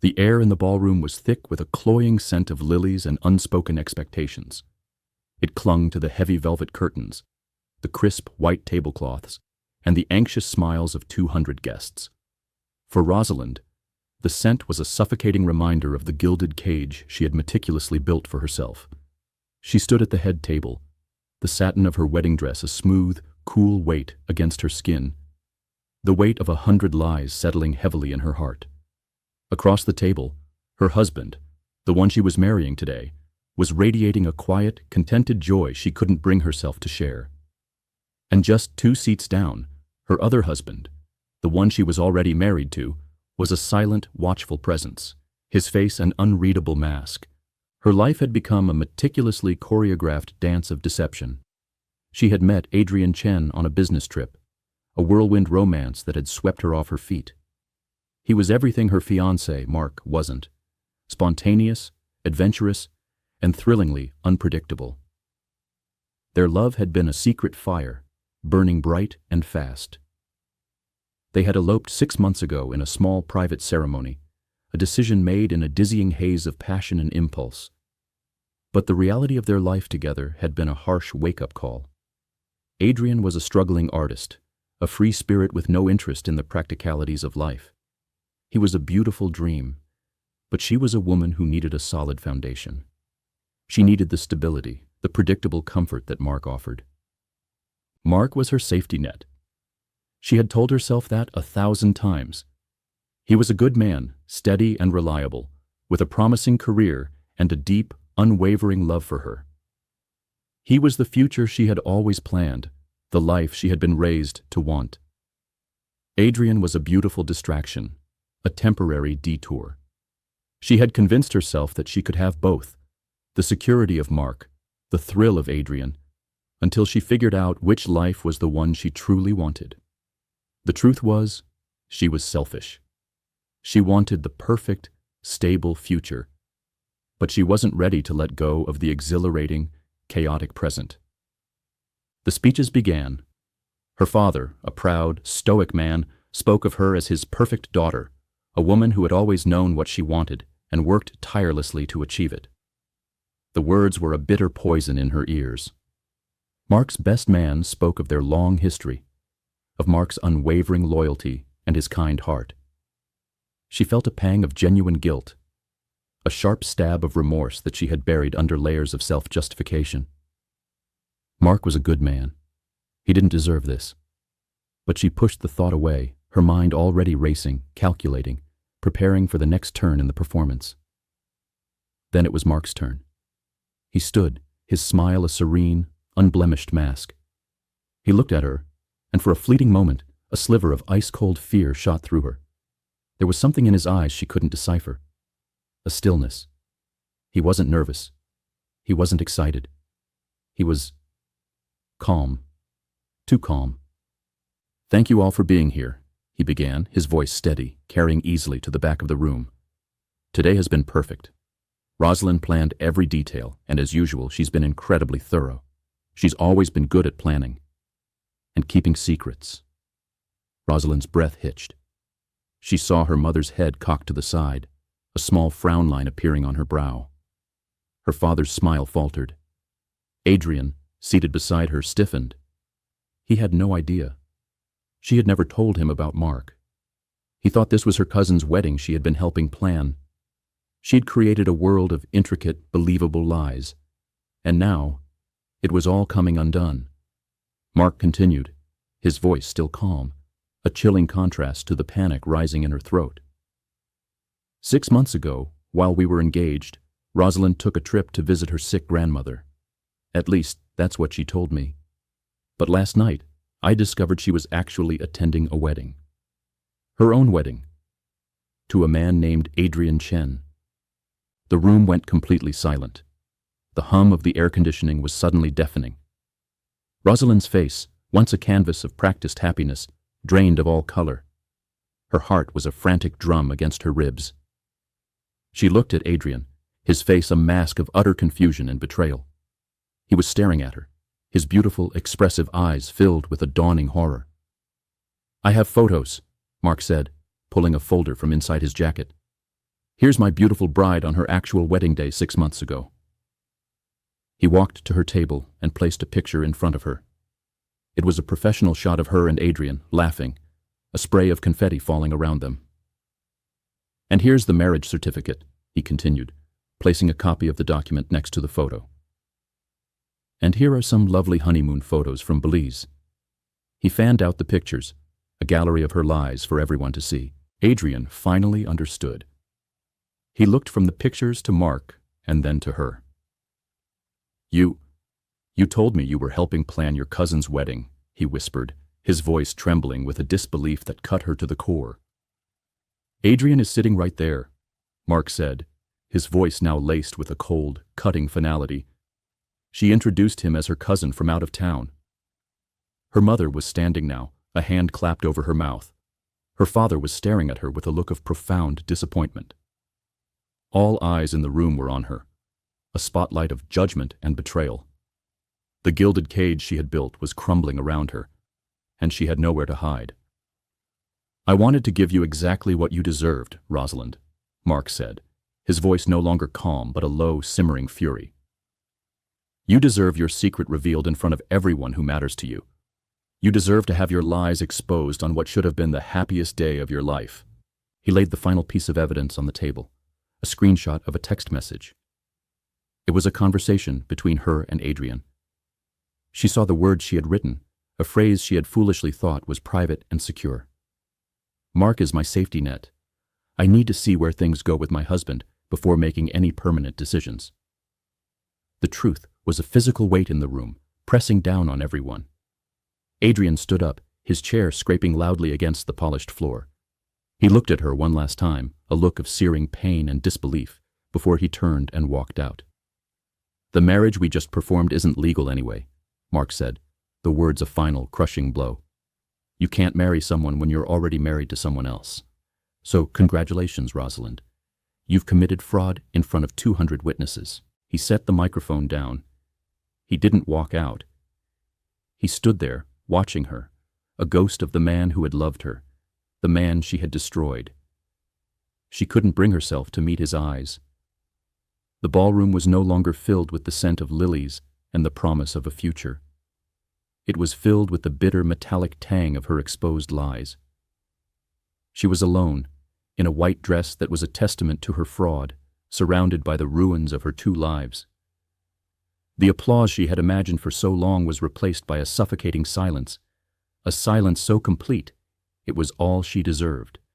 The air in the ballroom was thick with a cloying scent of lilies and unspoken expectations. It clung to the heavy velvet curtains, the crisp white tablecloths, and the anxious smiles of 200 guests. For Rosalind, the scent was a suffocating reminder of the gilded cage she had meticulously built for herself. She stood at the head table, the satin of her wedding dress a smooth, cool weight against her skin, the weight of 100 lies settling heavily in her heart. Across the table, her husband, the one she was marrying today, was radiating a quiet, contented joy she couldn't bring herself to share. And just 2 seats down, her other husband, the one she was already married to, was a silent, watchful presence, his face an unreadable mask. Her life had become a meticulously choreographed dance of deception. She had met Adrian Chen on a business trip, a whirlwind romance that had swept her off her feet. He was everything her fiancé, Mark, wasn't: spontaneous, adventurous, and thrillingly unpredictable. Their love had been a secret fire, burning bright and fast. They had eloped 6 months ago in a small private ceremony, a decision made in a dizzying haze of passion and impulse. But the reality of their life together had been a harsh wake-up call. Adrian was a struggling artist, a free spirit with no interest in the practicalities of life. He was a beautiful dream, but she was a woman who needed a solid foundation. She needed the stability, the predictable comfort that Mark offered. Mark was her safety net. She had told herself that 1,000 times. He was a good man, steady and reliable, with a promising career and a deep, unwavering love for her. He was the future she had always planned, the life she had been raised to want. Adrian was a beautiful distraction, a temporary detour. She had convinced herself that she could have both, the security of Mark, the thrill of Adrian, until she figured out which life was the one she truly wanted. The truth was, she was selfish. She wanted the perfect, stable future, but she wasn't ready to let go of the exhilarating, chaotic present. The speeches began. Her father, a proud, stoic man, spoke of her as his perfect daughter, a woman who had always known what she wanted and worked tirelessly to achieve it. The words were a bitter poison in her ears. Mark's best man spoke of their long history, of Mark's unwavering loyalty and his kind heart. She felt a pang of genuine guilt, a sharp stab of remorse that she had buried under layers of self-justification. Mark was a good man. He didn't deserve this. But she pushed the thought away, her mind already racing, calculating, preparing for the next turn in the performance. Then it was Mark's turn. He stood, his smile a serene, unblemished mask. He looked at her, and for a fleeting moment, a sliver of ice-cold fear shot through her. There was something in his eyes she couldn't decipher. A stillness. He wasn't nervous. He wasn't excited. He was calm. Too calm. "Thank you all for being here," he began, his voice steady, carrying easily to the back of the room. "Today has been perfect. Rosalind planned every detail, and as usual, she's been incredibly thorough. She's always been good at planning. And keeping secrets." Rosalind's breath hitched. She saw her mother's head cocked to the side, a small frown line appearing on her brow. Her father's smile faltered. Adrian, seated beside her, stiffened. He had no idea. She had never told him about Mark. He thought this was her cousin's wedding she had been helping plan. She'd created a world of intricate, believable lies. And now, it was all coming undone. Mark continued, his voice still calm, a chilling contrast to the panic rising in her throat. "6 months ago, while we were engaged, Rosalind took a trip to visit her sick grandmother. At least, that's what she told me. But last night, I discovered she was actually attending a wedding. Her own wedding. To a man named Adrian Chen." The room went completely silent. The hum of the air conditioning was suddenly deafening. Rosalind's face, once a canvas of practiced happiness, drained of all color. Her heart was a frantic drum against her ribs. She looked at Adrian, his face a mask of utter confusion and betrayal. He was staring at her, his beautiful, expressive eyes filled with a dawning horror. "I have photos," Mark said, pulling a folder from inside his jacket. Here's my beautiful bride on her actual wedding day 6 months ago." He walked to her table and placed a picture in front of her. It was a professional shot of her and Adrian, laughing, a spray of confetti falling around them. "And here's the marriage certificate," he continued, placing a copy of the document next to the photo. "And here are some lovely honeymoon photos from Belize." He fanned out the pictures, a gallery of her lies for everyone to see. Adrian finally understood. He looked from the pictures to Mark and then to her. You told me you were helping plan your cousin's wedding," he whispered, his voice trembling with a disbelief that cut her to the core. "Adrian is sitting right there," Mark said, his voice now laced with a cold, cutting finality. She introduced him as her cousin from out of town. Her mother was standing now, a hand clapped over her mouth. Her father was staring at her with a look of profound disappointment. All eyes in the room were on her, a spotlight of judgment and betrayal. The gilded cage she had built was crumbling around her, and she had nowhere to hide. "I wanted to give you exactly what you deserved, Rosalind," Mark said, his voice no longer calm but a low, simmering fury. "You deserve your secret revealed in front of everyone who matters to you. You deserve to have your lies exposed on what should have been the happiest day of your life." He laid the final piece of evidence on the table, a screenshot of a text message. It was a conversation between her and Adrian. She saw the words she had written, a phrase she had foolishly thought was private and secure. "Mark is my safety net. I need to see where things go with my husband before making any permanent decisions." The truth was a physical weight in the room, pressing down on everyone. Adrian stood up, his chair scraping loudly against the polished floor. He looked at her one last time, a look of searing pain and disbelief, before he turned and walked out. "The marriage we just performed isn't legal anyway," Mark said, the words a final, crushing blow. "You can't marry someone when you're already married to someone else. So congratulations, Rosalind. You've committed fraud in front of 200 witnesses." He set the microphone down. He didn't walk out. He stood there, watching her, a ghost of the man who had loved her, the man she had destroyed. She couldn't bring herself to meet his eyes. The ballroom was no longer filled with the scent of lilies and the promise of a future. It was filled with the bitter metallic tang of her exposed lies. She was alone, in a white dress that was a testament to her fraud, surrounded by the ruins of her 2 lives. The applause she had imagined for so long was replaced by a suffocating silence, a silence so complete it was all she deserved.